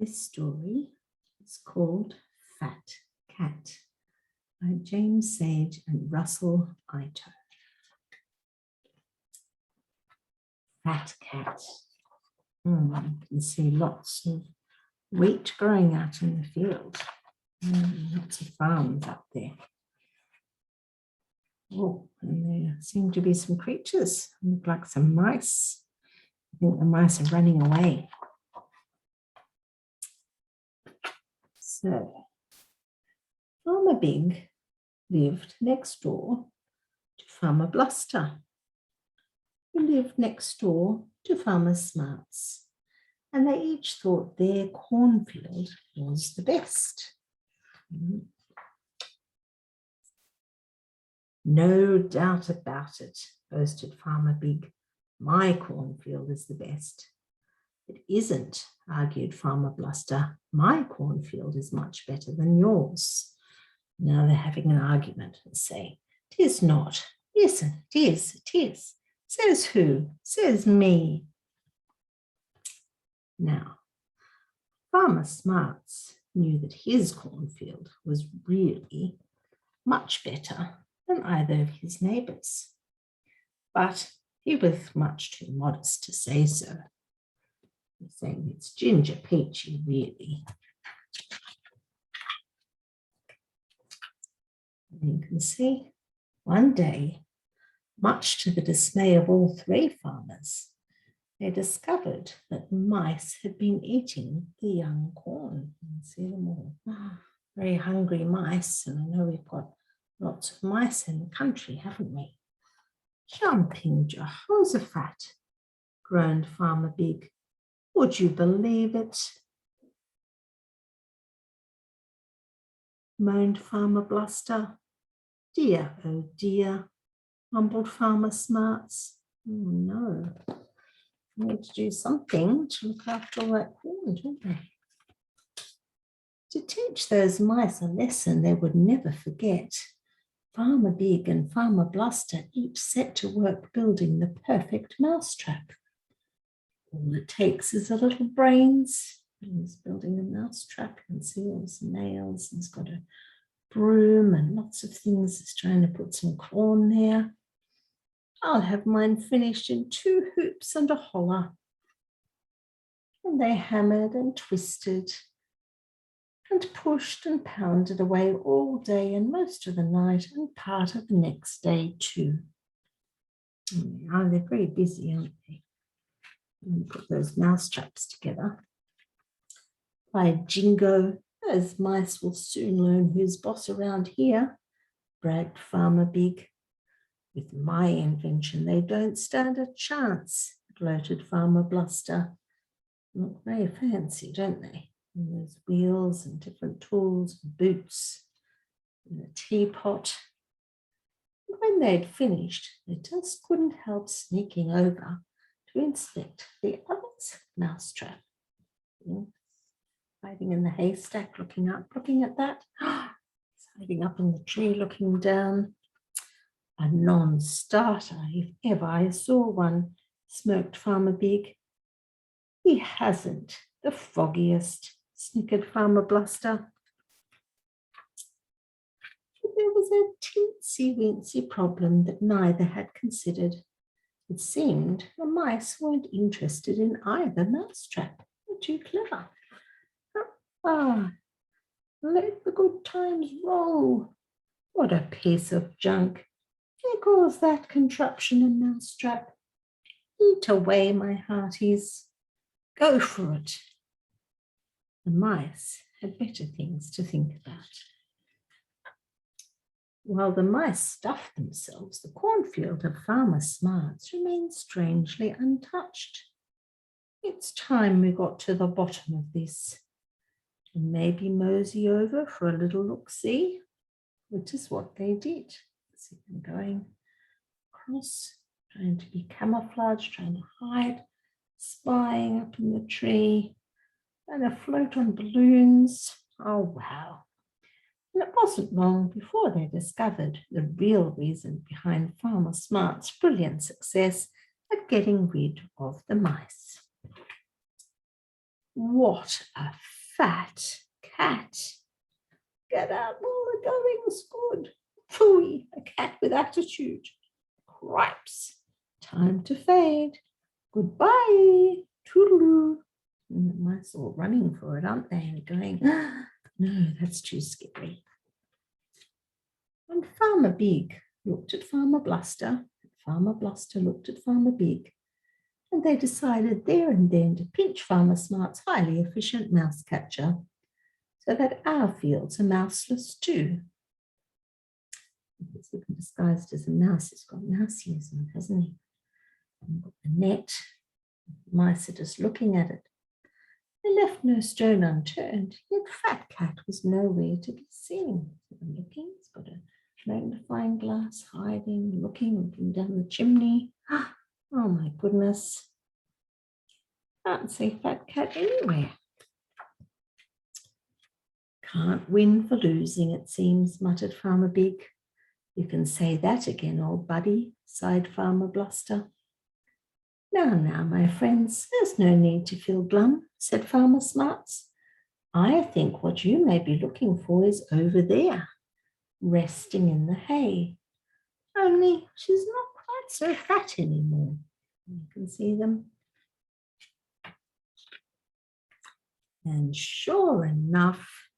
This story is called Fat Cat by James Sage and Russell Ayto. Fat cat. You can see lots of wheat growing out in the field. Lots of farms up there. Oh, and there seem to be some creatures. Look like some mice. I think the mice are running away. So, Farmer Big lived next door to Farmer Bluster, who lived next door to Farmer Smarts, and they each thought their cornfield was the best. No doubt about it, boasted Farmer Big. My cornfield is the best. It isn't, argued Farmer Bluster. My cornfield is much better than yours. Now they're having an argument and say, "'Tis not. Yes, it is, it is. Says who? Says me." Now, Farmer Smarts knew that his cornfield was really much better than either of his neighbours, but he was much too modest to say so. He's saying it's ginger peachy, really. And you can see one day, much to the dismay of all three farmers, they discovered that mice had been eating the young corn. You can see them all. Very hungry mice, and I know we've got lots of mice in the country, haven't we? Jumping Jehoshaphat, groaned Farmer Big. Would you believe it? Moaned Farmer Bluster. Dear, oh dear, mumbled Farmer Smarts. Oh no, we need to do something to look after all that corn, don't we? To teach those mice a lesson they would never forget, Farmer Big and Farmer Bluster each set to work building the perfect mousetrap. All it takes is a little brains. He's building a mousetrap. You can see all some nails. He's got a broom and lots of things. He's trying to put some corn there. I'll have mine finished in 2 hoops and a holler. And they hammered and twisted and pushed and pounded away all day and most of the night and part of the next day too. They're very busy, aren't they? And put those mouse traps together. By jingo, those mice will soon learn who's boss around here, bragged Farmer Big. With my invention, they don't stand a chance, gloated Farmer Bluster. Look very fancy, don't they? And there's wheels and different tools and boots and a teapot. And when they'd finished, they just couldn't help sneaking over to inspect the other's mousetrap. Hiding in the haystack, looking up, looking at that. It's hiding up in the tree, looking down. A non-starter, if ever I saw one, smirked Farmer Big. He hasn't the foggiest, snickered Farmer Bluster. But there was a teensy-weensy problem that neither had considered. It seemed the mice weren't interested in either mousetrap. They're too clever. Let the good times roll. What a piece of junk. Who calls that contraption a mousetrap? Eat away, my hearties. Go for it. The mice had better things to think about. While the mice stuffed themselves, the cornfield of Farmer Smarts remained strangely untouched. It's time we got to the bottom of this and maybe mosey over for a little look-see, which is what they did. See them going across, trying to be camouflaged, trying to hide, spying up in the tree, and afloat on balloons. Oh, wow. And it wasn't long before they discovered the real reason behind Farmer Smart's brilliant success at getting rid of the mice. What a fat cat. Get out while the going's good. Phooey, a cat with attitude. Cripes. Time to fade. Goodbye. Toodaloo. And the mice all running for it, aren't they? And going, no, that's too scary. And Farmer Big looked at Farmer Bluster. Farmer Bluster looked at Farmer Big. And they decided there and then to pinch Farmer Smart's highly efficient mouse catcher so that our fields are mouseless too. He's looking disguised as a mouse. He's got mouse ears on, hasn't he? And got the net. Mice are just looking at it. They left no stone unturned, yet Fat Cat was nowhere to be seen. Looking, he's got a magnifying glass, hiding, looking down the chimney. Oh my goodness. Can't see Fat Cat anywhere. Can't win for losing, it seems, muttered Farmer Big. You can say that again, old buddy, sighed Farmer Bluster. Now, my friends, there's no need to feel glum, said Farmer Smarts. I think what you may be looking for is over there, resting in the hay. Only she's not quite so fat anymore. You can see them. And sure enough,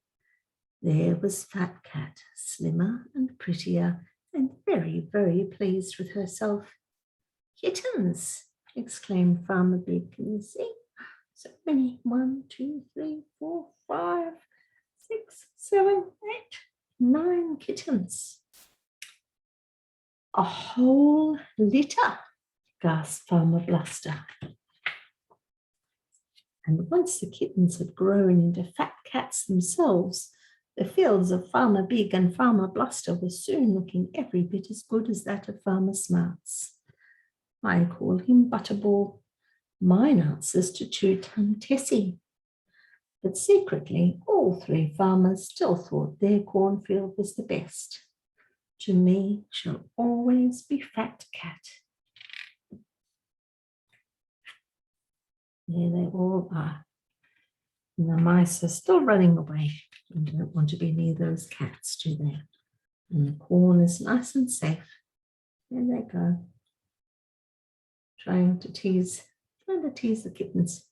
there was Fat Cat, slimmer and prettier and very, very pleased with herself. Kittens, exclaimed Farmer Big. Can you see? So many. 1, 2, 3, 4, 5, 6, 7, 8, 9 kittens. A whole litter, gasped Farmer Bluster. And once the kittens had grown into fat cats themselves, the fields of Farmer Big and Farmer Bluster were soon looking every bit as good as that of Farmer Smarts. I call him Butterball. Mine answers to Two-Tongue Tessie. But secretly, all three farmers still thought their cornfield was the best. To me shall always be Fat Cat. There they all are. And the mice are still running away and don't want to be near those cats, do they? And the corn is nice and safe. There they go. Trying to tease the kittens.